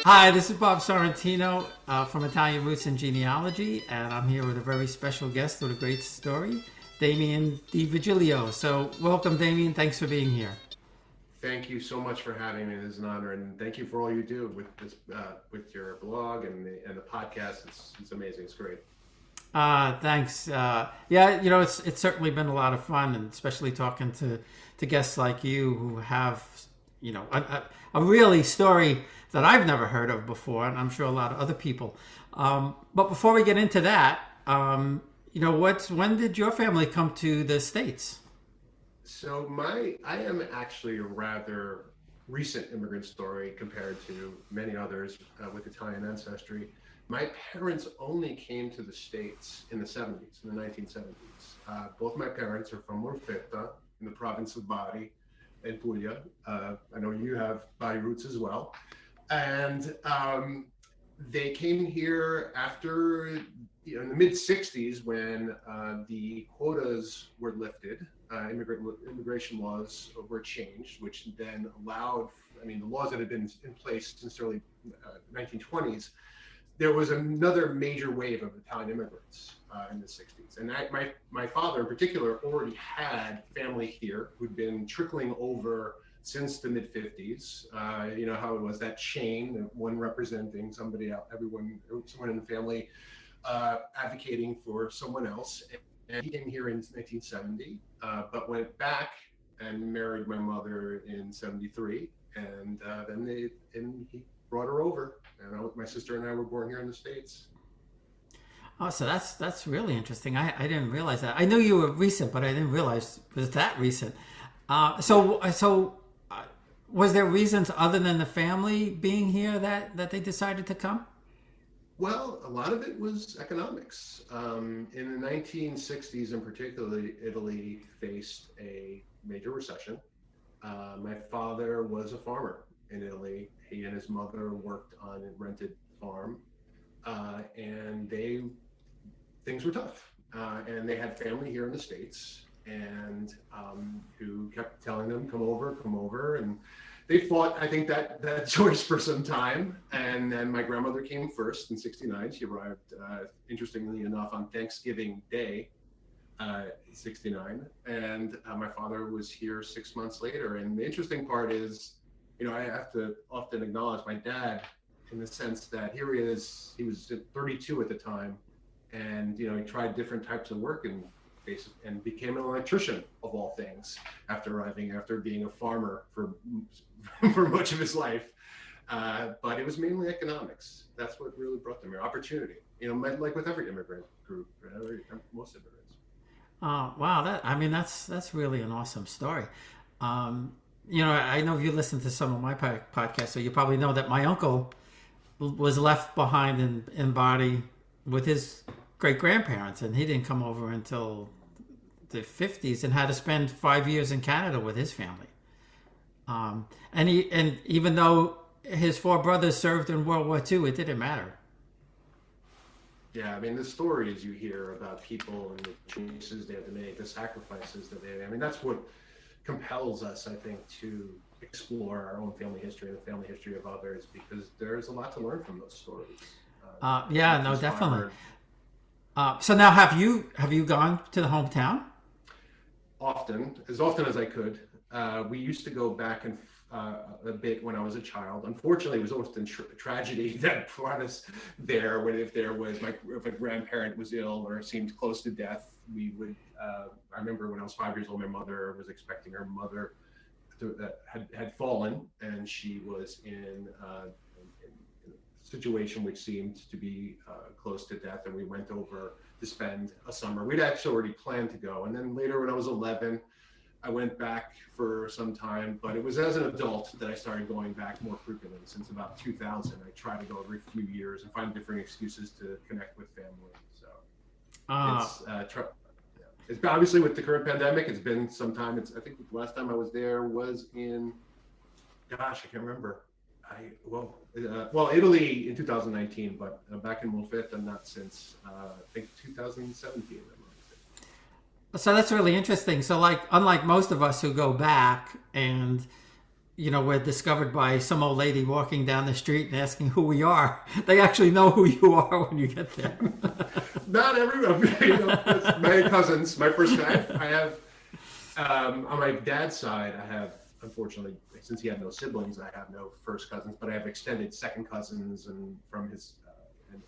Hi, this is Bob Sorrentino from Italian Roots and Genealogy, and I'm here with a very special guest with a great story, Damian De Virgilio. So, welcome, Damian. Thanks for being here. Thank you so much for having me. It is an honor, and thank you for all you do with this, with your blog and the podcast. It's amazing. It's great. Thanks. Yeah, it's certainly been a lot of fun, and especially talking to guests like you who have, a really story that I've never heard of before, and I'm sure a lot of other people. But before we get into that, when did your family come to the States? So I am actually a rather recent immigrant story compared to many others with Italian ancestry. My parents only came to the States in the 70s, in the 1970s. Both my parents are from Morfetta in the province of Bari in Puglia. I know you have Bari roots as well. And they came here after, in the mid 60s when the quotas were lifted, immigration laws were changed, which then allowed, the laws that had been in place since the early 1920s, there was another major wave of Italian immigrants in the 60s. And my father in particular already had family here who'd been trickling over since the mid 50s. You know how it was, that chain, one representing somebody else, someone in the family advocating for someone else. And he came here in 1970, but went back and married my mother in 73. And then he brought her over. And my sister and I were born here in the States. Oh, so that's really interesting. I didn't realize that. I knew you were recent, but I didn't realize it was that recent. So was there reasons other than the family being here that they decided to come? Well, a lot of it was economics. In the 1960s in particular, Italy faced a major recession. My father was a farmer in Italy. He and his mother worked on a rented farm, and things were tough. And they had family here in the States, and who kept telling them, come over. And they fought, I think, that choice for some time. And then my grandmother came first in 69. She arrived, interestingly enough, on Thanksgiving Day, 69. And my father was here 6 months later. And the interesting part is, I have to often acknowledge my dad in the sense that here he is, he was 32 at the time. And, he tried different types of work and became an electrician of all things after being a farmer for much of his life. But it was mainly economics. That's what really brought them here. Opportunity, like with every immigrant group, most immigrants. Wow. That's really an awesome story. I know you listen to some of my podcasts, so you probably know that my uncle was left behind in Bari with his great-grandparents, and he didn't come over until the 50s and had to spend 5 years in Canada with his family. And even though his four brothers served in World War II, it didn't matter. Yeah, the stories you hear about people and the choices they had to make, the sacrifices that they made, that's what compels us, I think, to explore our own family history and the family history of others, because there's a lot to learn from those stories. Yeah, no, definitely. So now, have you gone to the hometown? As often as I could. We used to go back and a bit when I was a child. Unfortunately, it was often tragedy that brought us there. If a grandparent was ill or seemed close to death, we would. I remember when I was 5 years old, my mother was expecting her mother had fallen, and she was in a situation which seemed to be close to death, and we went over to spend a summer. We'd actually already planned to go, and then later when I was 11, I went back for some time, but it was as an adult that I started going back more frequently. Since about 2000, I try to go every few years and find different excuses to connect with family. So it's obviously with the current pandemic, it's been some time. I think the last time I was there was in, I can't remember. Italy in 2019, but back in Molfetta, not since I think 2017. So that's really interesting. So, unlike most of us who go back and we're discovered by some old lady walking down the street and asking who we are. They actually know who you are when you get there. Not everyone. My cousins, my first I have on my dad's side, I have, unfortunately, since he had no siblings, I have no first cousins, but I have extended second cousins and from his and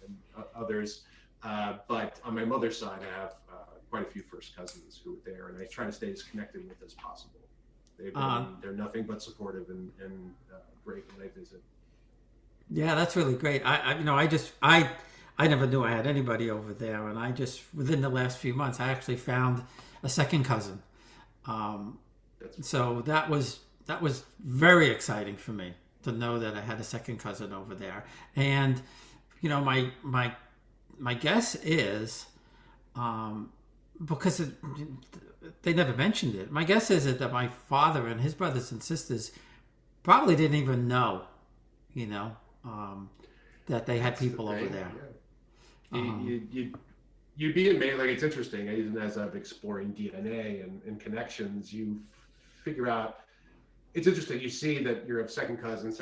others. But on my mother's side, I have quite a few first cousins who are there, and I try to stay as connected with as possible. They're nothing but supportive and great when I visit. Yeah, that's really great. I never knew I had anybody over there, and I just within the last few months I actually found a second cousin. So that was very exciting for me to know that I had a second cousin over there. And my guess is because they never mentioned it. My guess is that my father and his brothers and sisters probably didn't even know, that they had people over there. Yeah. You'd be amazed. Like, it's interesting, even as I'm exploring DNA and connections, you figure out, it's interesting. You see that you're a second cousin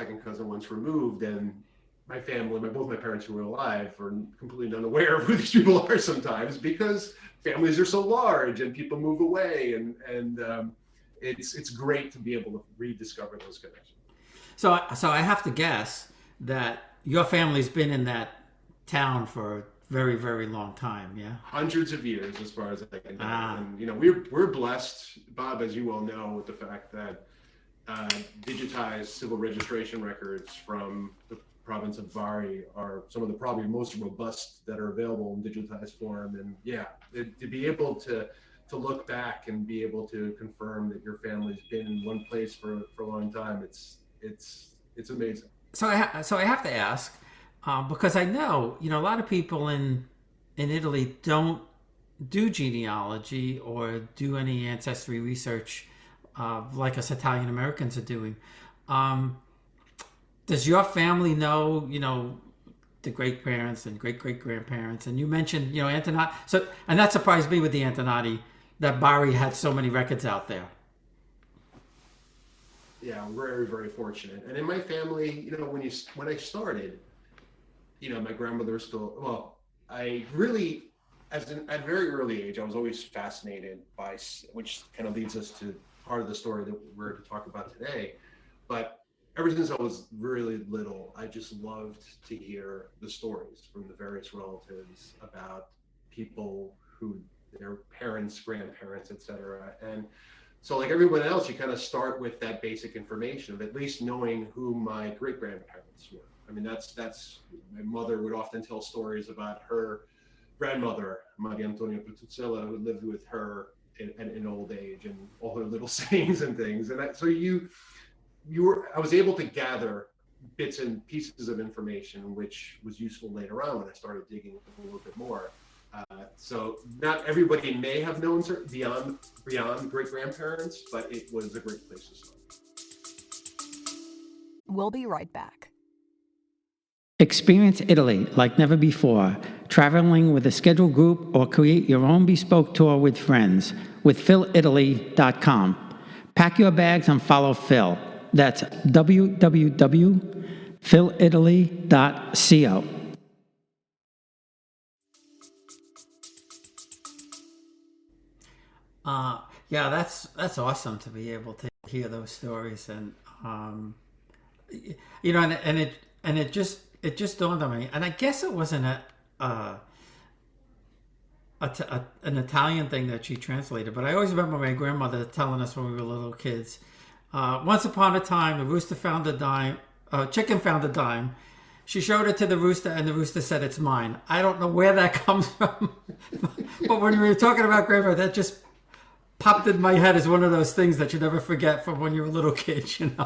once removed, and my family, both my parents who were alive, are completely unaware of who these people are sometimes because families are so large and people move away, and it's great to be able to rediscover those connections. So I have to guess that your family's been in that town for a very, very long time, yeah? Hundreds of years, as far as I can tell. And we're blessed, Bob, as you well know, with the fact that digitized civil registration records from the province of Bari are some of the probably most robust that are available in digitized form. And yeah, to be able to look back and be able to confirm that your family's been in one place for a long time, it's amazing. So I have to ask, because I know a lot of people in Italy don't do genealogy or do any ancestry research like us Italian Americans are doing. Does your family know the great parents and great great grandparents? And you mentioned Antonati. So, and that surprised me with the Antonati that Bari had so many records out there. Yeah, we're very, very fortunate. And in my family, when I started, my grandmother was still, well, I really, at a very early age, I was always fascinated by, which kind of leads us to part of the story that we're going to talk about today. But ever since I was really little, I just loved to hear the stories from the various relatives about people who, their parents, grandparents, etc. And so, like everyone else, you kind of start with that basic information of at least knowing who my great grandparents were. I mean, that's my mother would often tell stories about her grandmother, Maria Antonia Petuzzella, who lived with her in old age, and all her little sayings and things. And I was able to gather bits and pieces of information, which was useful later on when I started digging a little bit more. So not everybody may have known beyond great grandparents, but it was a great place to start. We'll be right back. Experience Italy like never before, traveling with a scheduled group or create your own bespoke tour with friends with PhilItaly.com. Pack your bags and follow Phil. That's www.philitaly.co. Yeah, that's awesome to be able to hear those stories, and it just dawned on me, and I guess it wasn't an Italian thing that she translated, but I always remember my grandmother telling us when we were little kids, once upon a time, a rooster found a dime, chicken found a dime. She showed it to the rooster, and the rooster said, "It's mine." I don't know where that comes from, but when we were talking about grandma, that just popped in my head as one of those things that you never forget from when you're a little kid, And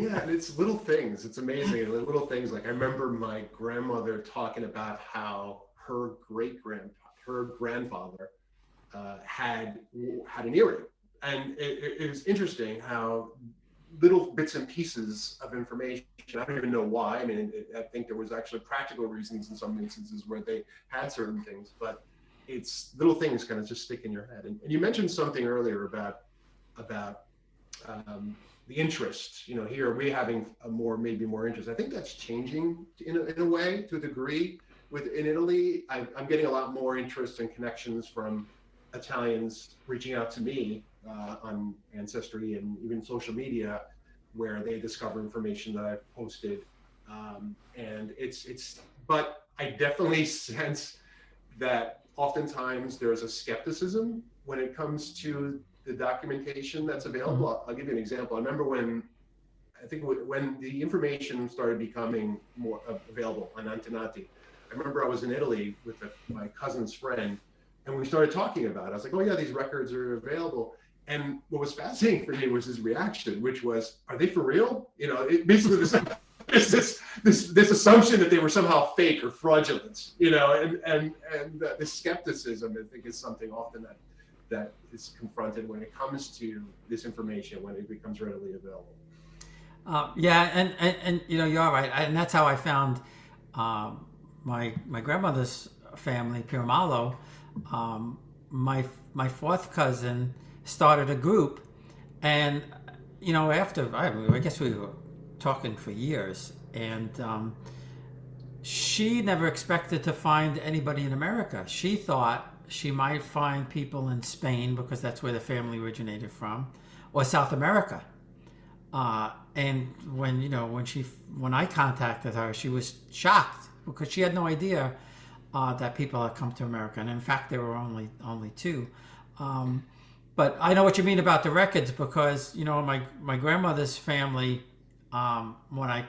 yeah, and it's little things. It's amazing. Little things. Like I remember my grandmother talking about how her grandfather had an earring, and it was interesting how little bits and pieces of information. I don't even know why. I mean, I think there was actually practical reasons in some instances where they had certain things, but it's little things kind of just stick in your head. And you mentioned something earlier about the interest. Here we having maybe more interest. I think that's changing in a way, to a degree. In Italy, I'm getting a lot more interest and connections from Italians reaching out to me on Ancestry and even social media, where they discover information that I've posted. And but I definitely sense that oftentimes there's a skepticism when it comes to the documentation that's available. I'll give you an example. I remember when the information started becoming more available on antenati. I remember I was in Italy with my cousin's friend, and we started talking about it. I was like, oh yeah, these records are available. And what was fascinating for me was his reaction, which was, are they for real? Basically this assumption that they were somehow fake or fraudulent, and the skepticism, I think, is something often that is confronted when it comes to this information, when it becomes readily available. Yeah, and you're right, and that's how I found my grandmother's family, Pirmalo. My fourth cousin started a group, and after I guess we were talking for years, and she never expected to find anybody in America. She thought she might find people in Spain, because that's where the family originated from, or South America. And when I contacted her, she was shocked, because she had no idea that people had come to America, and in fact there were only two. But I know what you mean about the records, because my grandmother's family, when I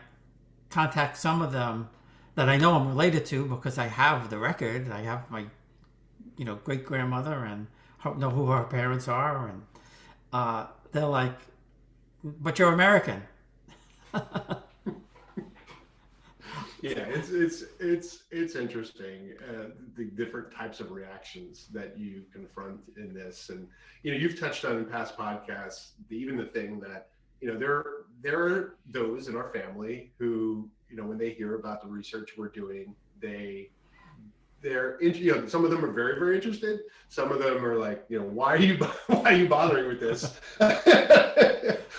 contact some of them that I know I'm related to, because I have the record, I have my great grandmother and know who her parents are, and they're like, but you're American. Yeah, it's interesting, the different types of reactions that you confront in this. And you've touched on in past podcasts even the thing that there are those in our family who when they hear about the research we're doing, they're some of them are very, very interested. Some of them are like, why are you bothering with this?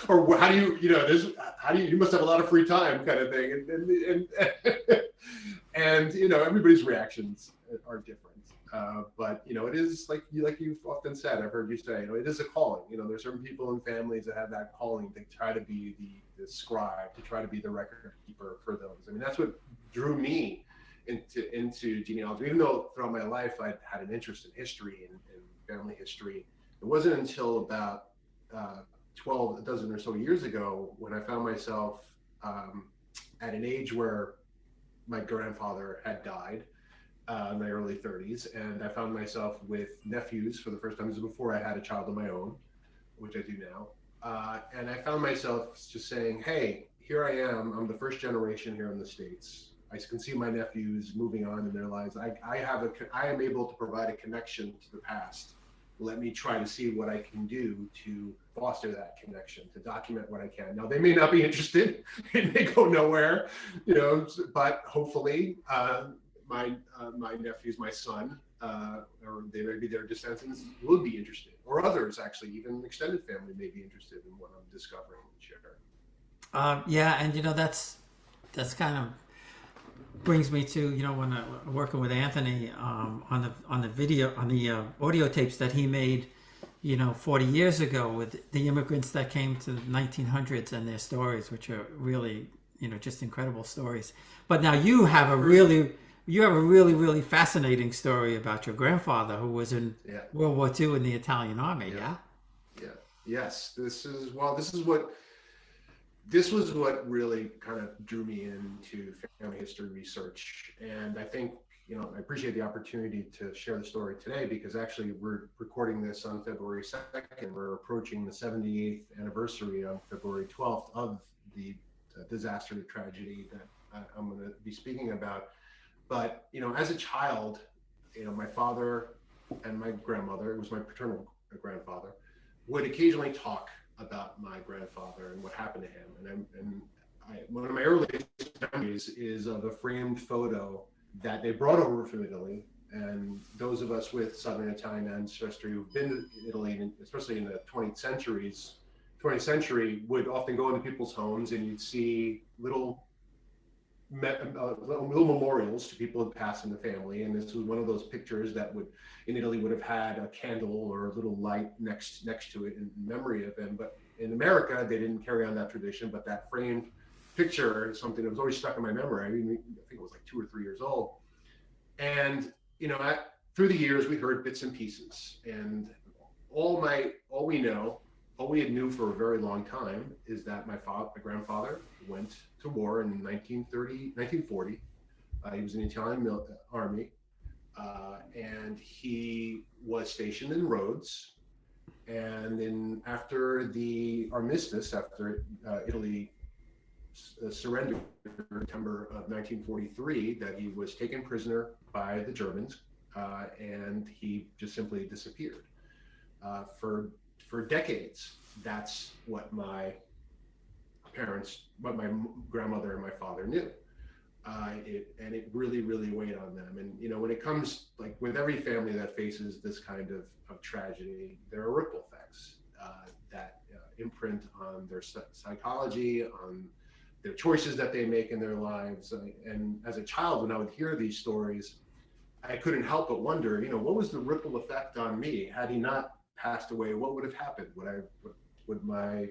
Or how do you must have a lot of free time, kind of thing. And everybody's reactions are different. But it is like you've often said, I've heard you say, it is a calling. There's certain people in families that have that calling to try to be the scribe, to try to be the record keeper for those. I mean, that's what drew me into genealogy. Even though throughout my life I'd had an interest in history and family history, it wasn't until about 12 dozen or so years ago when I found myself at an age where my grandfather had died in my early 30s, and I found myself with nephews for the first time. This was before I had a child of my own, which I do now. And I found myself just saying, hey, here I am. I'm the first generation here in the States. I can see my nephews moving on in their lives. I am able to provide a connection to the past. Let me try to see what I can do to foster that connection, to document what I can. Now, they may not be interested. It may go nowhere, but hopefully my nephews, my son, or maybe their descendants will be interested, or others, actually, even extended family may be interested in what I'm discovering and sharing. Yeah, and that's kind of brings me to when I'm working with Anthony on the video, on the audio tapes that he made 40 years ago with the immigrants that came to the 1900s and their stories, which are really just incredible stories. But now you have a really really fascinating story about your grandfather, who was in World War II in the Italian army. Yes, this was what really kind of drew me into family history research. And I think, I appreciate the opportunity to share the story today, because actually we're recording this on February 2nd. We're approaching the 78th anniversary on February 12th of the disaster, the tragedy that I'm going to be speaking about. But, as a child, my father and my grandmother, it was my paternal grandfather, would occasionally talk about my grandfather and what happened to him. And one of my earliest memories is of a framed photo that they brought over from Italy. And those of us with Southern Italian ancestry who've been to Italy, especially in the 20th century, 20th century would often go into people's homes, and you'd see little memorials to people who passed in the family. And this was one of those pictures that would, in Italy, would have had a candle or a little light next to it in memory of him. But in America, they didn't carry on that tradition. But that framed picture is something that was always stuck in my memory. I think it was like 2 or 3 years old. And through the years, we heard bits and pieces. And all we had knew for a very long time is that my grandfather went to war in 1940. He was in the Italian army, and he was stationed in Rhodes. And then after the armistice, after Italy surrendered in September of 1943, that he was taken prisoner by the Germans, and he just simply disappeared. For decades, that's what my grandmother and my father knew. And it really, really weighed on them. And, when it comes, like with every family that faces this kind of tragedy, there are ripple effects that imprint on their psychology, on their choices that they make in their lives. And as a child, when I would hear these stories, I couldn't help but wonder, what was the ripple effect on me? Had he not passed away, what would have happened? Would my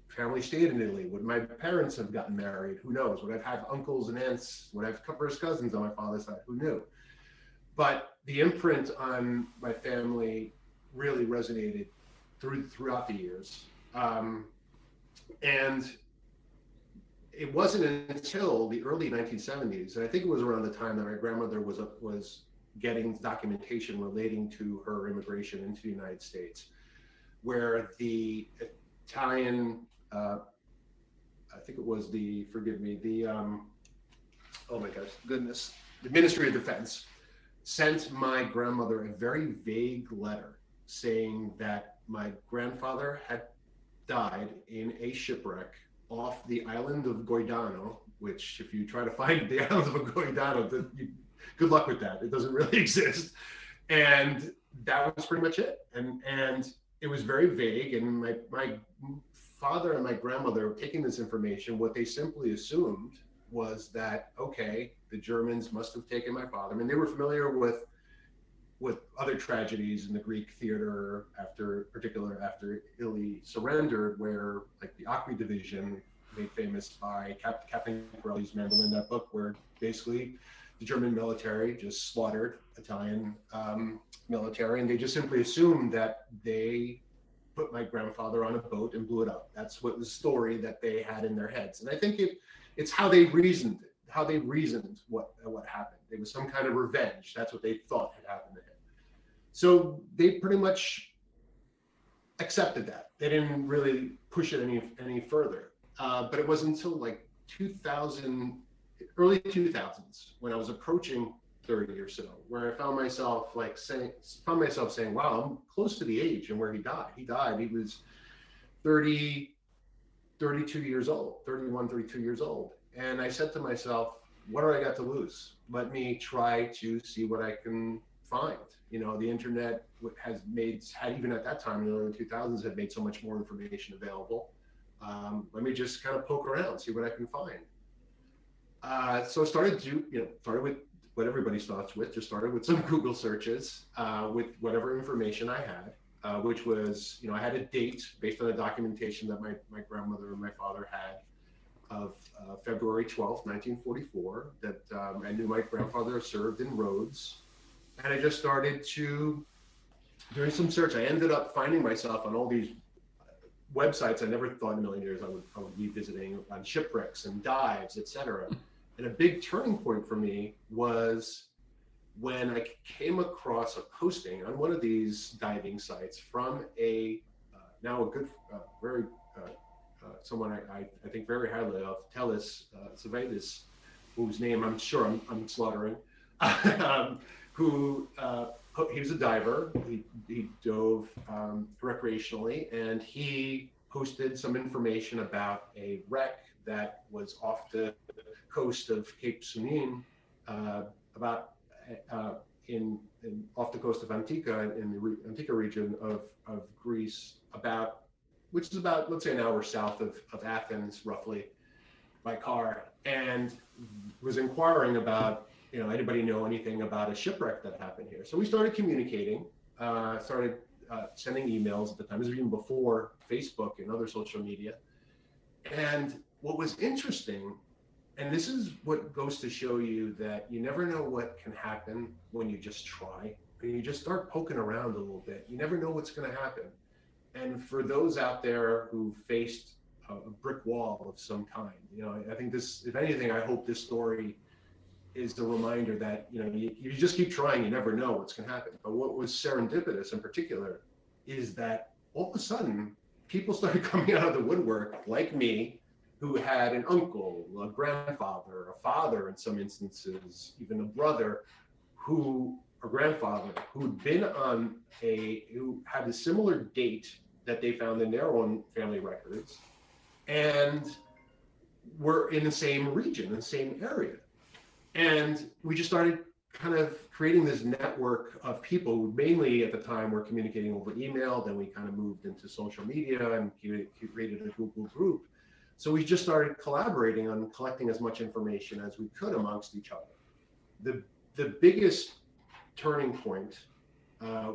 family stayed in Italy? Would my parents have gotten married? Who knows? Would I have had uncles and aunts? Would I have first cousins on my father's side? Who knew? But the imprint on my family really resonated throughout the years. And it wasn't until the early 1970s, and I think it was around the time that my grandmother was getting documentation relating to her immigration into the United States, where the Italian, I think it was the Ministry of Defense sent my grandmother a very vague letter saying that my grandfather had died in a shipwreck off the island of Guidano, which if you try to find the island of Guidano, good luck with that. It doesn't really exist. And that was pretty much it. And it was very vague. And my father and my grandmother taking this information, what they simply assumed was that, okay, the Germans must have taken my father. I mean, they were familiar with other tragedies in the Greek theater after Italy surrendered, where like the Acqui division, made famous by Captain Corelli's mandolin, that book, where basically the German military just slaughtered Italian military, and they just simply assumed that they put my grandfather on a boat and blew it up. That's what the story that they had in their heads. And I think it's how they reasoned what happened. It was some kind of revenge. That's what they thought had happened to him. So they pretty much accepted that. They didn't really push it any further. But it wasn't until like early 2000s, when I was approaching 30 or so, where I found myself saying, wow, I'm close to the age and where he died. He was 32 years old, 31, 32 years old. And I said to myself, what do I got to lose? Let me try to see what I can find. The internet even at that time in the early 2000s, had made so much more information available. Let me just kind of poke around, see what I can find. So I started with what everybody starts with, just started with some Google searches with whatever information I had, which was, I had a date based on the documentation that my grandmother and my father had of February 12th, 1944, that I knew my grandfather served in Rhodes. And I just started doing some search. I ended up finding myself on all these websites I never thought in a million years I would be visiting, on shipwrecks and dives, etc. And a big turning point for me was when I came across a posting on one of these diving sites from someone I think very highly of, Telis Savaitis, whose name I'm sure I'm slaughtering, he was a diver. He dove recreationally, and he posted some information about a wreck that was off the coast of Cape Sunin, off the coast of Antica, in the Antica region of Greece, about which is about, let's say, an hour south of Athens, roughly, by car, and was inquiring about, anybody know anything about a shipwreck that happened here? So we started communicating, started sending emails at the time. This was even before Facebook and other social media. And what was interesting, and this is what goes to show you that you never know what can happen when you just try. When you just start poking around a little bit, you never know what's going to happen. And for those out there who faced a brick wall of some kind, I think this, if anything, I hope this story is the reminder that, you just keep trying, you never know what's going to happen. But what was serendipitous in particular is that all of a sudden, people started coming out of the woodwork, like me, who had an uncle, a grandfather, a father in some instances, even a brother, a grandfather, who had a similar date that they found in their own family records, and were in the same region, the same area. And we just started kind of creating this network of people who mainly at the time were communicating over email. Then we kind of moved into social media and created a Google group. So we just started collaborating on collecting as much information as we could amongst each other. The biggest turning point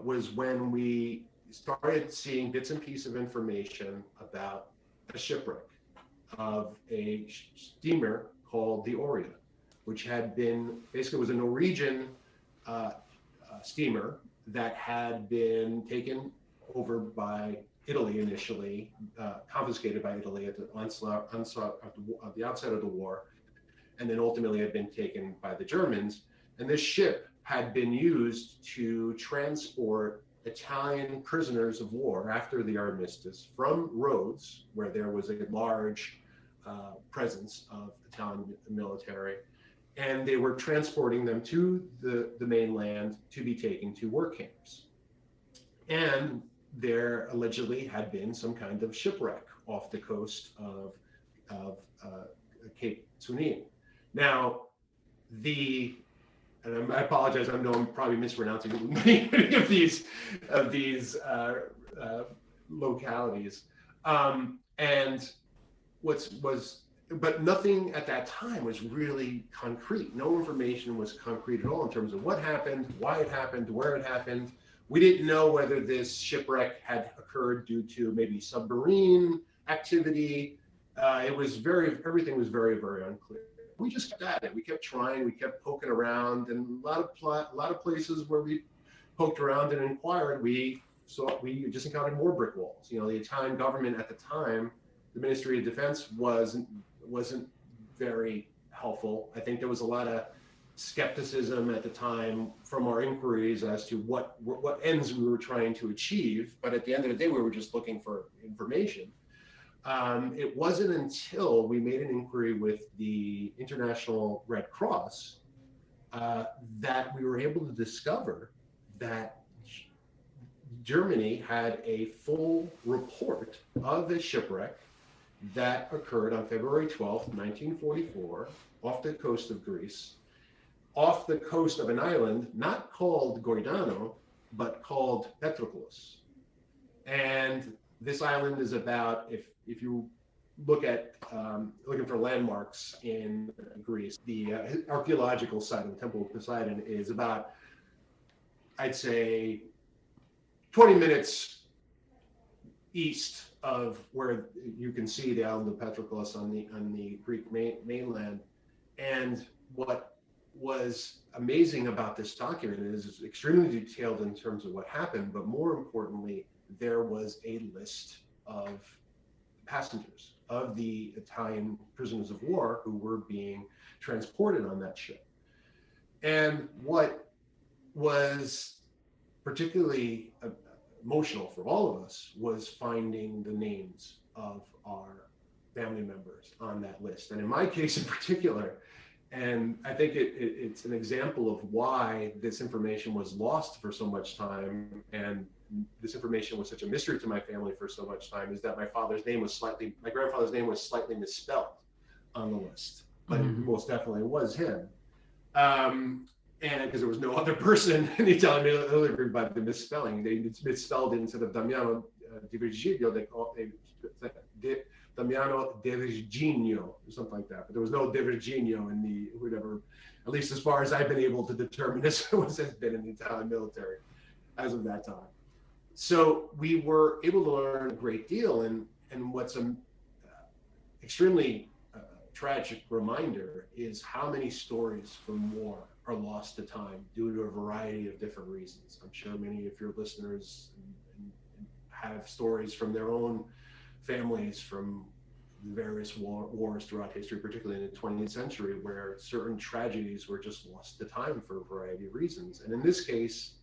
was when we started seeing bits and pieces of information about a shipwreck of a steamer called the Oria, which had been, basically was a Norwegian steamer that had been taken over by Italy initially, confiscated by Italy at the outset of the war, and then ultimately had been taken by the Germans. And this ship had been used to transport Italian prisoners of war after the armistice from Rhodes, where there was a large presence of Italian military, and they were transporting them to the mainland to be taken to work camps. And there allegedly had been some kind of shipwreck off the coast of Cape Tsunin. Now, and I apologize, I know I'm probably mispronouncing many of these localities. But nothing at that time was really concrete. No information was concrete at all in terms of what happened, why it happened, where it happened. We didn't know whether this shipwreck had occurred due to maybe submarine activity. Everything was very, very unclear. We just kept at it. We kept trying. We kept poking around, and a lot of places where we poked around and inquired, we just encountered more brick walls. The Italian government at the time, the Ministry of Defense, wasn't very helpful. I think there was a lot of skepticism at the time from our inquiries as to what ends we were trying to achieve. But at the end of the day, we were just looking for information. It wasn't until we made an inquiry with the International Red Cross that we were able to discover that Germany had a full report of a shipwreck that occurred on February 12th, 1944, off the coast of Greece, off the coast of an island not called Goidano, but called Petropolis. And this island is about, if you look at looking for landmarks in Greece, the archaeological site of the Temple of Poseidon is about, I'd say, 20 minutes east of where you can see the island of Petropolis on the Greek mainland. And what was amazing about this document is it's extremely detailed in terms of what happened, but more importantly, there was a list of passengers, of the Italian prisoners of war who were being transported on that ship. And what was particularly emotional for all of us was finding the names of our family members on that list. And in my case in particular, and I think it's an example of why this information was lost for so much time, and this information was such a mystery to my family for so much time, is that my grandfather's name was slightly misspelled on the list, but it most definitely was him. And because there was no other person in the Italian military by the misspelling, they misspelled it instead of Damiano, De Virgilio, Damiano De Virgilio, or something like that. But there was no De Virgilio in the, whatever, at least as far as I've been able to determine, this has been in the Italian military as of that time. So we were able to learn a great deal. And what's an extremely tragic reminder is how many stories from war are lost to time due to a variety of different reasons. I'm sure many of your listeners have stories from their own families from the various wars throughout history, particularly in the 20th century, where certain tragedies were just lost to time for a variety of reasons. And in this case,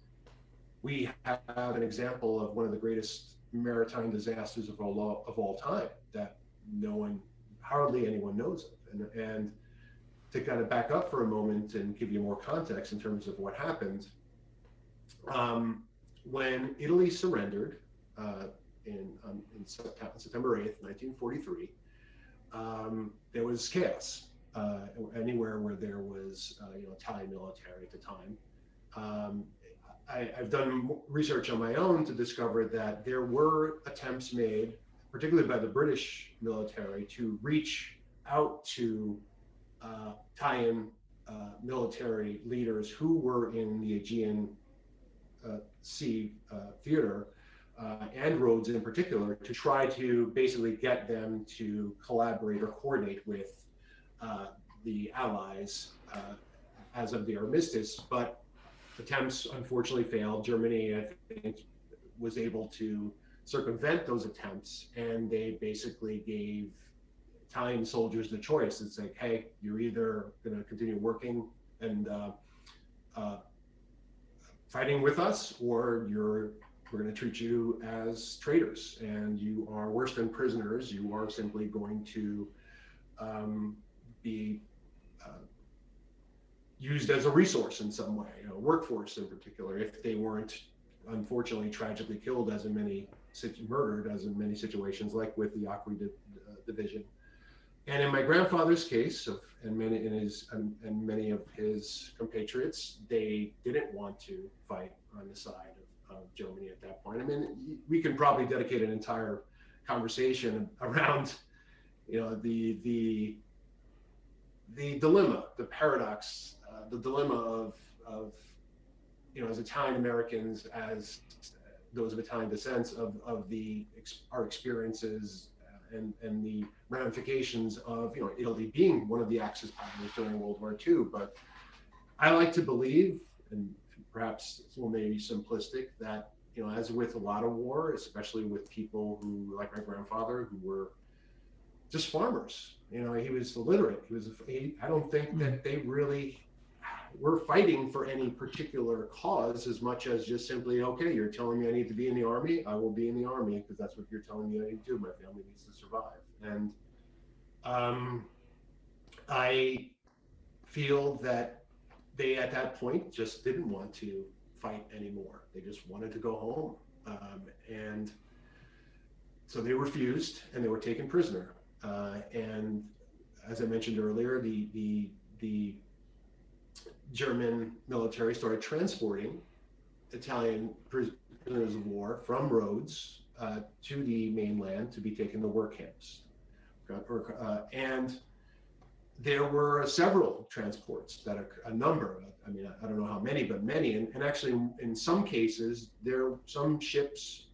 we have an example of one of the greatest maritime disasters of all time that hardly anyone knows of. And to kind of back up for a moment and give you more context in terms of what happened, when Italy surrendered in September 8th, 1943, there was chaos anywhere where there was Italian military at the time. I've done research on my own to discover that there were attempts made, particularly by the British military, to reach out to Italian military leaders who were in the Aegean Sea theater, and Rhodes in particular, to try to basically get them to collaborate or coordinate with the Allies as of the armistice. But attempts unfortunately failed. Germany, I think, was able to circumvent those attempts, and they basically gave Italian soldiers the choice. It's like, hey, you're either going to continue working and fighting with us, or we're going to treat you as traitors, and you are worse than prisoners. You are simply going to be used as a resource in some way, workforce in particular, if they weren't unfortunately tragically killed, murdered as in many situations, like with the WWII division. And in my grandfather's case, and many of his compatriots, they didn't want to fight on the side of Germany at that point. I mean, we can probably dedicate an entire conversation around, the dilemma, the paradox, the dilemma of as Italian Americans, as those of Italian descent, of our experiences and the ramifications of Italy being one of the Axis powers during World War II. But I like to believe, and perhaps it's a little maybe simplistic, that as with a lot of war, especially with people who, like my grandfather, who were just farmers, he was illiterate. I don't think that they really were fighting for any particular cause as much as just simply, okay, you're telling me I need to be in the army, I will be in the army because that's what you're telling me I need to do. My family needs to survive. And I feel that they, at that point, just didn't want to fight anymore. They just wanted to go home. And so they refused, and they were taken prisoner. And as I mentioned earlier, the German military started transporting Italian prisoners of war from Rhodes to the mainland to be taken to work camps. And there were several transports, a number, I mean, I don't know how many, but many. And actually, in some cases, some ships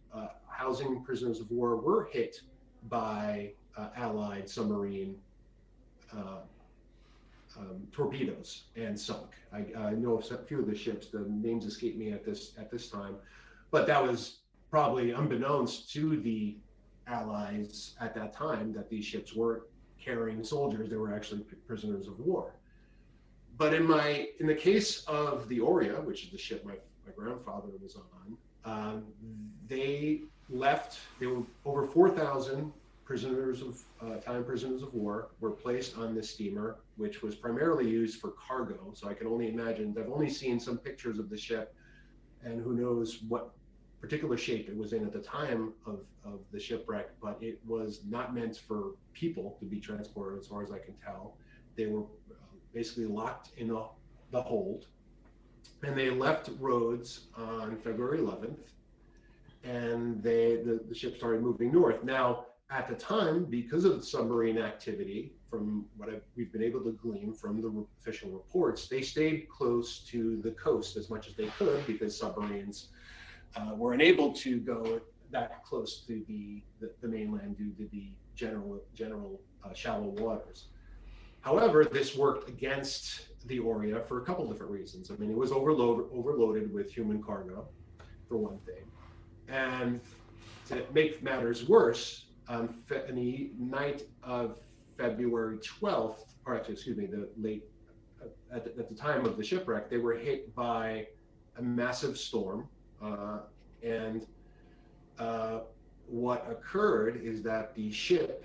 housing prisoners of war were hit by Allied submarine torpedoes and sunk. I know of a few of the ships. The names escape me at this time, but that was probably unbeknownst to the Allies at that time, that these ships weren't carrying soldiers; they were actually prisoners of war. But in the case of the Oria, which is the ship my grandfather was on, they left. There were over 4,000 Italian prisoners of war were placed on this steamer, which was primarily used for cargo. So I can only imagine. I've only seen some pictures of the ship, and who knows what particular shape it was in at the time of the shipwreck, but it was not meant for people to be transported, as far as I can tell. They were basically locked in the hold, and they left Rhodes on February 11th. and the ship started moving north. Now, at the time, because of the submarine activity, from what we've been able to glean from the official reports, they stayed close to the coast as much as they could, because submarines were unable to go that close to the mainland due to the general shallow waters. However, this worked against the Oria for a couple different reasons. I mean, it was overloaded with human cargo, for one thing. And to make matters worse, on the night of February 12th, or actually, excuse me, at the time of the shipwreck, they were hit by a massive storm. And what occurred is that the ship,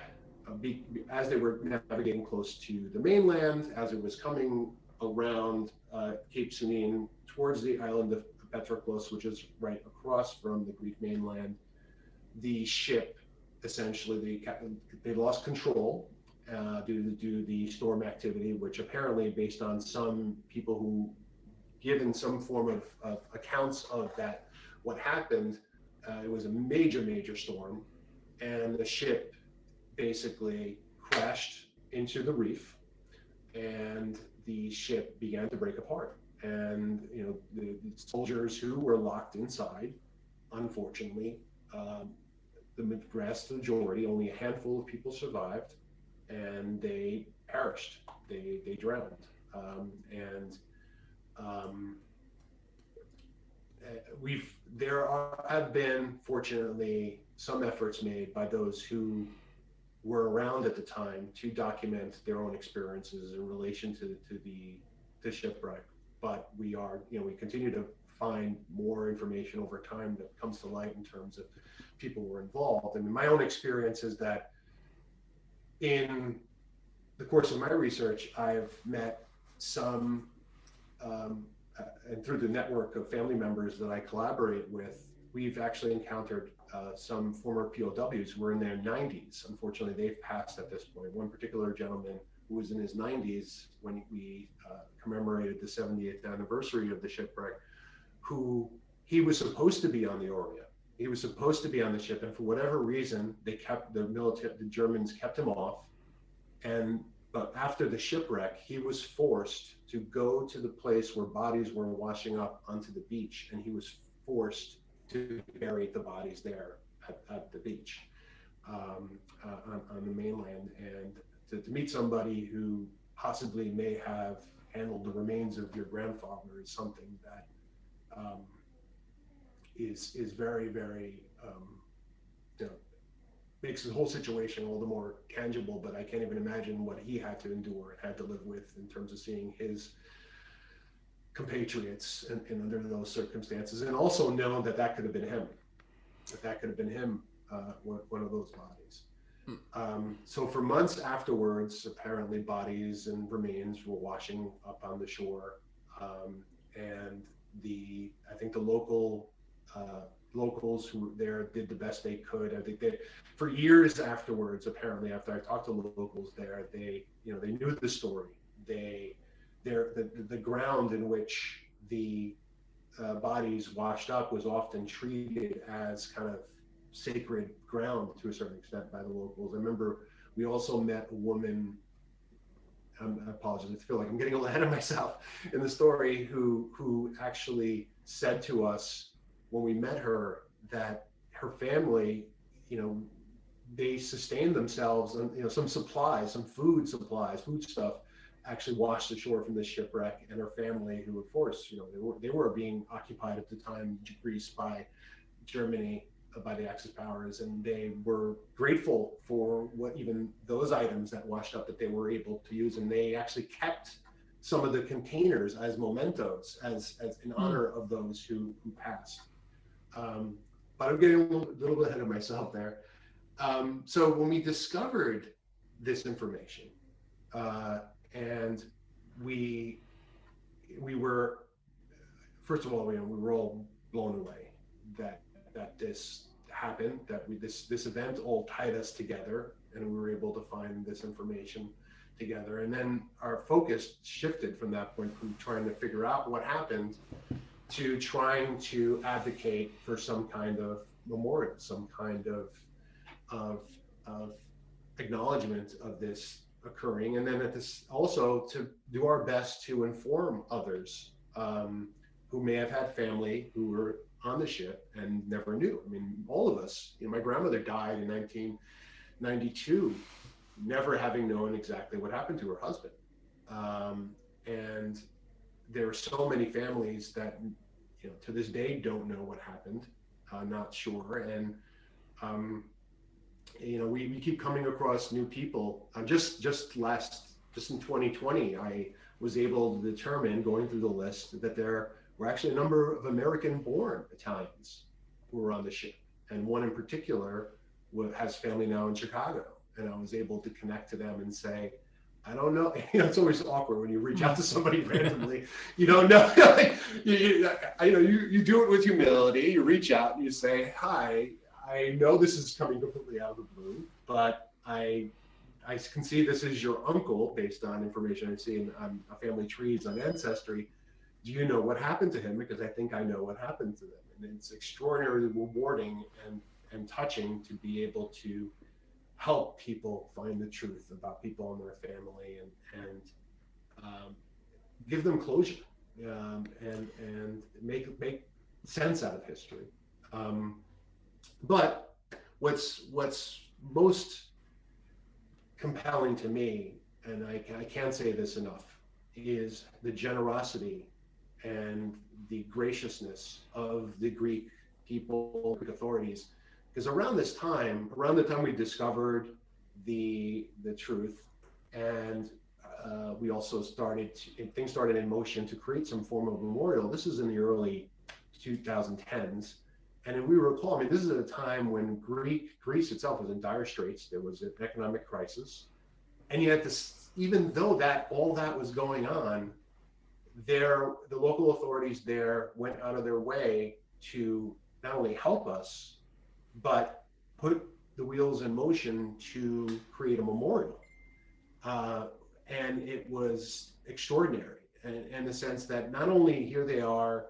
as they were navigating close to the mainland, as it was coming around Cape Sunine towards the island of Patroklos, which is right across from the Greek mainland, the ship essentially they lost control due to the storm activity, which apparently, based on some people who given some form of accounts of that, what happened, it was a major storm, and the ship basically crashed into the reef, and the ship began to break apart. And the soldiers who were locked inside, unfortunately, the vast majority, only a handful of people survived, and they perished. They drowned. Have been, fortunately, some efforts made by those who were around at the time to document their own experiences in relation to the shipwreck. But we continue to find more information over time that comes to light in terms of people who were involved. And my own experience is that in the course of my research, I've met some, and through the network of family members that I collaborate with, we've actually encountered some former POWs who were in their 90s. Unfortunately, they've passed at this point. One particular gentleman who was in his 90s when we commemorated the 70th anniversary of the shipwreck, he was supposed to be on the Oria. He was supposed to be on the ship, and for whatever reason, the Germans kept him off. But after the shipwreck, he was forced to go to the place where bodies were washing up onto the beach, and he was forced to bury the bodies there at the beach on the mainland. And to meet somebody who possibly may have handled the remains of your grandfather is something that is very, very, makes the whole situation all the more tangible. But I can't even imagine what he had to endure and had to live with in terms of seeing his compatriots and under those circumstances, and also know that could have been him, one of those bodies. So for months afterwards, apparently bodies and remains were washing up on the shore, and I think the locals who were there did the best they could. I think for years afterwards, apparently, after I talked to locals there, they knew the story. The ground in which the bodies washed up was often treated as kind of sacred ground to a certain extent by the locals. I remember we also met a woman, I apologize, I feel like I'm getting a little ahead of myself in the story, who actually said to us when we met her that her family, they sustained themselves on, some supplies, some food stuff, actually washed ashore from the shipwreck, and her family, who of course, they were being occupied at the time, Greece, by Germany, by the Axis powers, and they were grateful for what even those items that washed up that they were able to use, and they actually kept some of the containers as mementos, as in honor of those who passed. But I'm getting a little bit ahead of myself there. So when we discovered this information, and we were, first of all, we were all blown away that this happened, that this event all tied us together, and we were able to find this information together. And then our focus shifted from that point, from trying to figure out what happened to trying to advocate for some kind of memorial, some kind of, of acknowledgement of this occurring, and then at this also to do our best to inform others who may have had family who were on the ship and never knew. I mean, all of us. You know, my grandmother died in 1992, never having known exactly what happened to her husband, and there are so many families that, you know, to this day don't know what happened, not sure, and you know, we keep coming across new people. Just in 2020, I was able to determine, going through the list, that there were actually a number of American-born Italians who were on the ship, and one in particular has family now in Chicago. And I was able to connect to them and say, I don't know. You know, it's always awkward when you reach out to somebody randomly. You don't know. Like, you do it with humility. You reach out and you say, hi, I know this is coming completely out of the blue, but I can see this is your uncle based on information I've seen on family trees on Ancestry. Do you know what happened to him? Because I think I know what happened to them. And it's extraordinarily rewarding and touching to be able to help people find the truth about people and their family, and give them closure, and make sense out of history. But what's most compelling to me, and I can't say this enough, is the generosity and the graciousness of the Greek people, Greek authorities. Because around the time we discovered the truth, and we also things started in motion to create some form of memorial. This is in the early 2010s. And we recall, I mean, this is at a time when Greece itself was in dire straits. There was an economic crisis. And yet, even though all that was going on, the local authorities there went out of their way to not only help us, but put the wheels in motion to create a memorial. And it was extraordinary, in the sense that not only here they are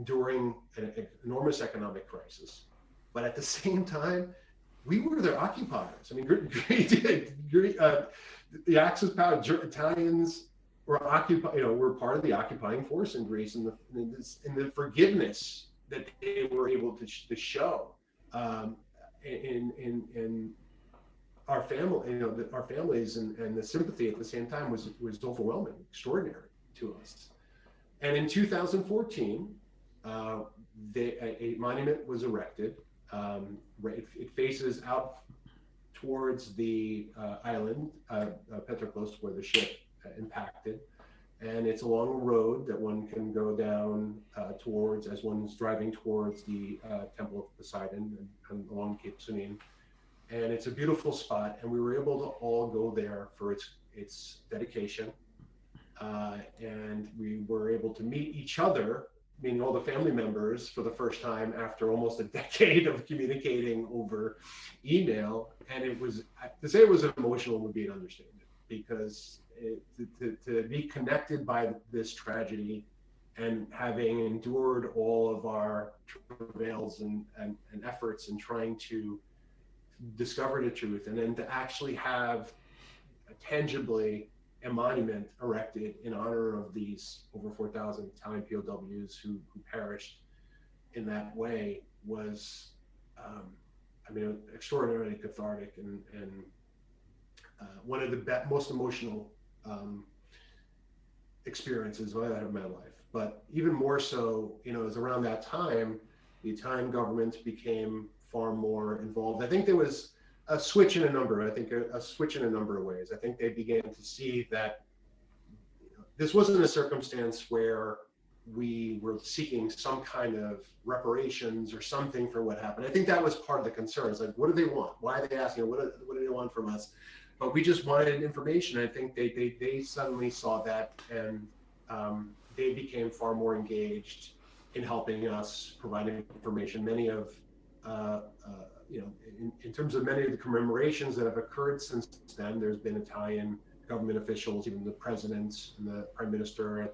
during an enormous economic crisis, but at the same time, we were their occupiers. I mean, the Axis power, Italians were were part of the occupying force in Greece, and the forgiveness that they were able to show in our family, our families, and the sympathy at the same time was overwhelming, extraordinary to us. And in 2014, a monument was erected. It faces out towards the island, Petroklos, where the ship impacted. And it's along a road that one can go down towards, as one's driving towards the Temple of Poseidon and along Cape Sunin. And it's a beautiful spot, and we were able to all go there for its dedication. And we were able to meet each other, meaning all the family members, for the first time after almost a decade of communicating over email. And it was, to say it was emotional would be an understatement, because to be connected by this tragedy, and having endured all of our travails and efforts in trying to discover the truth, and then to actually have tangibly a monument erected in honor of these over 4,000 Italian POWs who perished in that way, was, extraordinarily cathartic, and one of the most emotional experiences I've had in my life. But even more so, it was around that time the Italian government became far more involved. I think there was a switch in a number of ways. I think they began to see that this wasn't a circumstance where we were seeking some kind of reparations or something for what happened. I think that was part of the concern. It's like, what do they want? Why are they asking? What do they want from us? But we just wanted information. I think they suddenly saw that, and they became far more engaged in helping us, providing information. Many of in terms of many of the commemorations that have occurred since then, there's been Italian government officials, even the president and the prime minister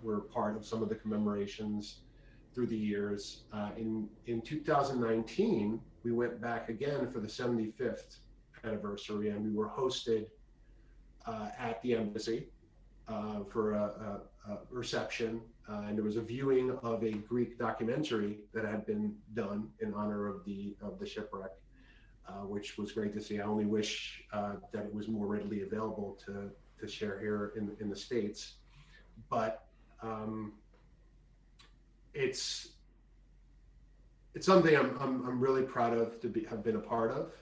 were part of some of the commemorations. through the years. In 2019, we went back again for the 75th anniversary, and we were hosted at the embassy for a reception, and there was a viewing of a Greek documentary that had been done in honor of the shipwreck, which was great to see. I only wish that it was more readily available to share here in the States, but it's something I'm really proud of have been a part of.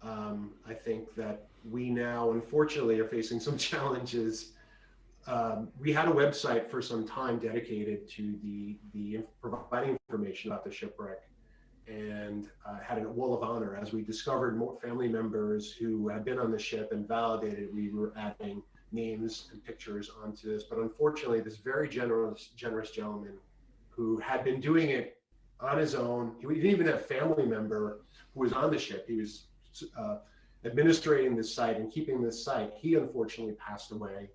I think that we now, unfortunately, are facing some challenges. We had a website for some time dedicated to the providing information about the shipwreck, and had a wall of honor. As we discovered more family members who had been on the ship and validated, we were adding names and pictures onto this. But unfortunately, this very generous gentleman who had been doing it on his own, he didn't even have a family member who was on the ship. He was administrating this site and keeping this site. He unfortunately passed away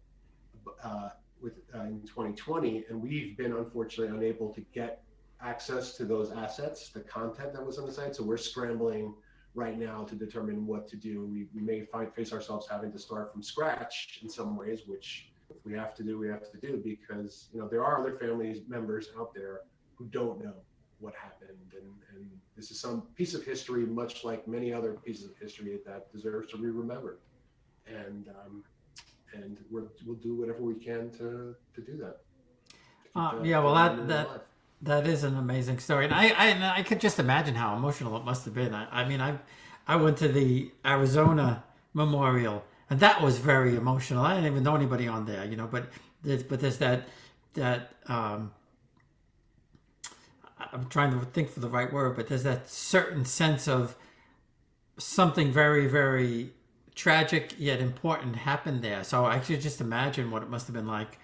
in 2020, and we've been unfortunately unable to get access to those assets, the content that was on the site. So we're scrambling right now to determine what to do. We may face ourselves having to start from scratch in some ways, which if we have to do, we have to do, because there are other family members out there who don't know what happened, and this is some piece of history, much like many other pieces of history, that deserves to be remembered. And we'll do whatever we can to do that. Yeah, well, that is an amazing story, and I could just imagine how emotional it must have been. I mean, I went to the Arizona Memorial, and that was very emotional. I didn't even know anybody on there, but there's that I'm trying to think for the right word, but there's that certain sense of something very, very tragic yet important happened there. So I could just imagine what it must have been like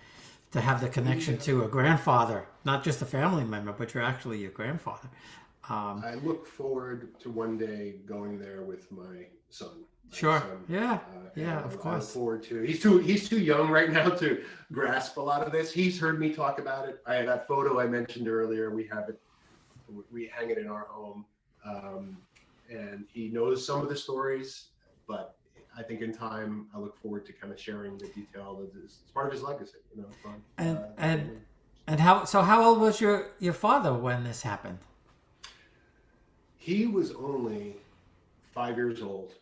to have the connection to a grandfather, not just a family member, but you're actually your grandfather. I look forward to one day going there with my son. Sure. Son. Yeah, of course. I look forward to. He's too young right now to grasp a lot of this. He's heard me talk about it. That photo I mentioned earlier, we have it. We hang it in our home, and he knows some of the stories, but I think in time, I look forward to kind of sharing the detail of this. It's part of his legacy, And how old was your father when this happened? He was only 5 years old.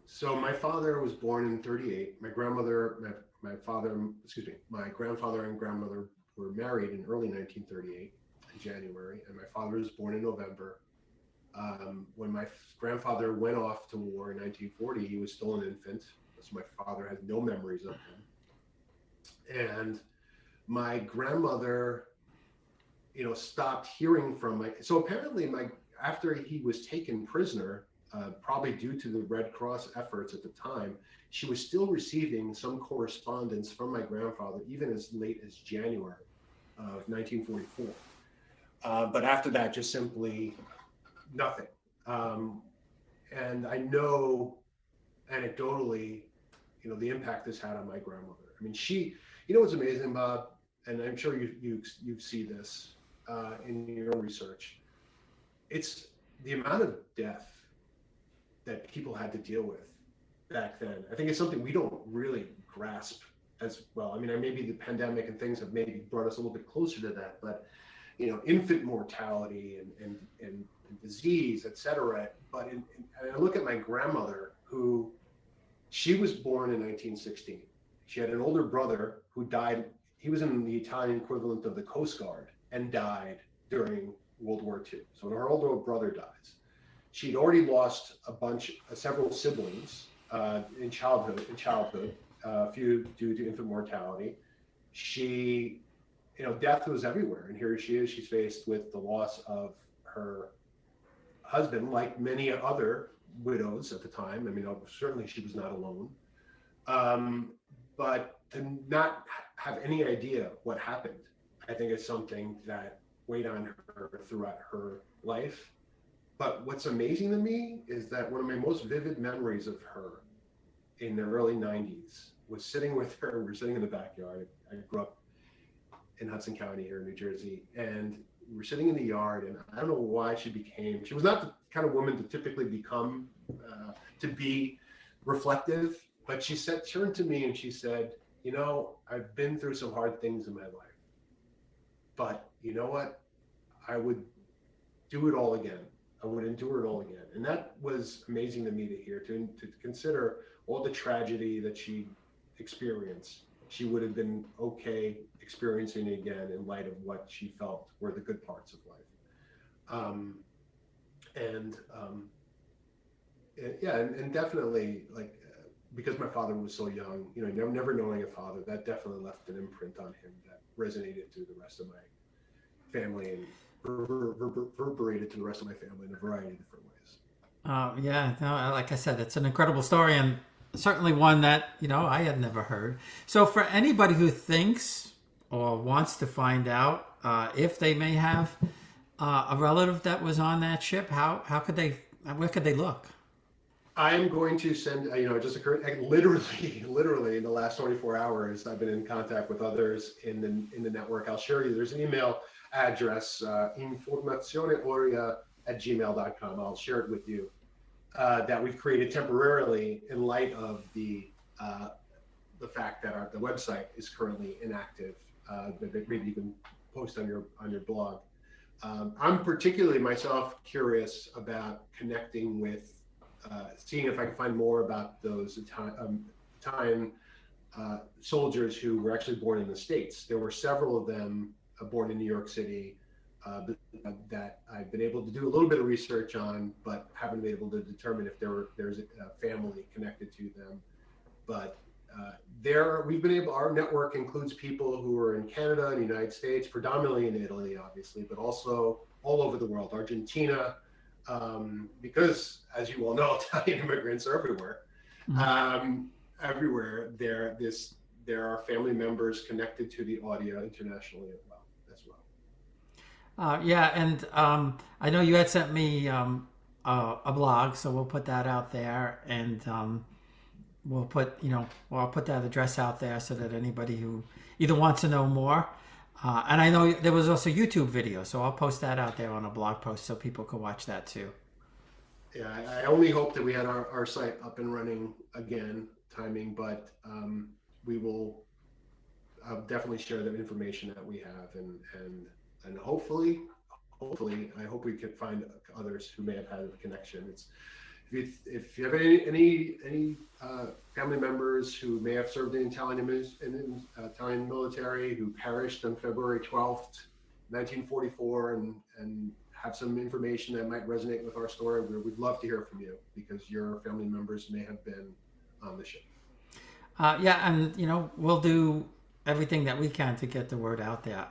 So my father was born in 1938. My grandfather and grandmother were married in early 1938 in January, and my father was born in November. When my grandfather went off to war in 1940, he was still an infant, so my father has no memories of him. And my grandmother, stopped hearing from so apparently after he was taken prisoner, probably due to the Red Cross efforts at the time, she was still receiving some correspondence from my grandfather, even as late as January of 1944. But after that, just simply nothing. And I know anecdotally, the impact this had on my grandmother. I mean, what's amazing, Bob, and I'm sure you see this in your own research, it's the amount of death that people had to deal with back then. I think it's something we don't really grasp as well. I mean, maybe the pandemic and things have maybe brought us a little bit closer to that, but infant mortality and disease, et cetera. But and I look at my grandmother, who she was born in 1916. She had an older brother who died. He was in the Italian equivalent of the Coast Guard and died during World War II. So her older brother dies. She'd already lost several siblings in childhood, a few due to infant mortality. She, death was everywhere. And here she is, she's faced with the loss of her husband, like many other widows at the time. I mean, certainly she was not alone. But to not have any idea what happened, I think is something that weighed on her throughout her life. But what's amazing to me is that one of my most vivid memories of her in the early 90s was sitting with her. We were sitting in the backyard. I grew up in Hudson County here in New Jersey. And we were sitting in the yard, and I don't know why she was not the kind of woman to typically become, to be reflective, but she turned to me and she said, you know, I've been through some hard things in my life, but you know what? I would do it all again. I would endure it all again. And that was amazing to me to hear, to consider all the tragedy that she experienced. She would have been okay experiencing it again in light of what she felt were the good parts of life. And definitely, like, because my father was so young, you know, never knowing a father, that definitely left an imprint on him that resonated through the rest of my family and reverberated to the rest of my family in a variety of different ways. Yeah, no, like I said, it's an incredible story, and certainly one that, you know, I had never heard. So for anybody who thinks or wants to find out if they may have a relative that was on that ship, where could they look? I am going to send, you know, it just occurred, literally in the last 24 hours, I've been in contact with others in the network. I'll share you, there's an email address, informazionioria@gmail.com. I'll share it with you, that we've created temporarily in light of the fact that the website is currently inactive. That maybe you can post on your blog. I'm particularly myself curious about connecting with, seeing if I can find more about those Italian soldiers who were actually born in the States. There were several of them born in New York City that I've been able to do a little bit of research on, but haven't been able to determine if there's a family connected to them. But our network includes people who are in Canada and the United States, predominantly in Italy, obviously, but also all over the world, Argentina, because, as you all know, Italian immigrants are everywhere. Mm-hmm. Everywhere there are family members connected to the Oria internationally as well. Yeah, and I know you had sent me a blog, so we'll put that out there, and I'll put that address out there so that anybody who either wants to know more, and I know there was also YouTube video, so I'll post that out there on a blog post so people can watch that too. Yeah, I only hope that we had our site up and running again, timing, but we will definitely share the information that we have, and hopefully, I hope we can find others who may have had a connection. If you have any family members who may have served in Italian military who perished on February 12th, 1944, and have some information that might resonate with our story, we'd love to hear from you, because your family members may have been on the ship. Yeah, and we'll do everything that we can to get the word out there.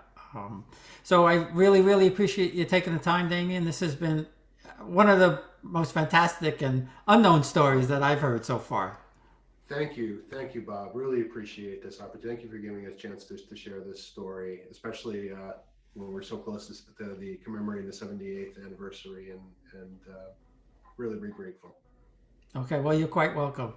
So I really, really appreciate you taking the time, Damian. This has been one of the most fantastic and unknown stories that I've heard so far. Thank you, Bob. Really appreciate this opportunity. Thank you for giving us a chance to share this story, especially when we're so close to the commemorating the 78th anniversary, and really, really grateful. Okay, well, you're quite welcome.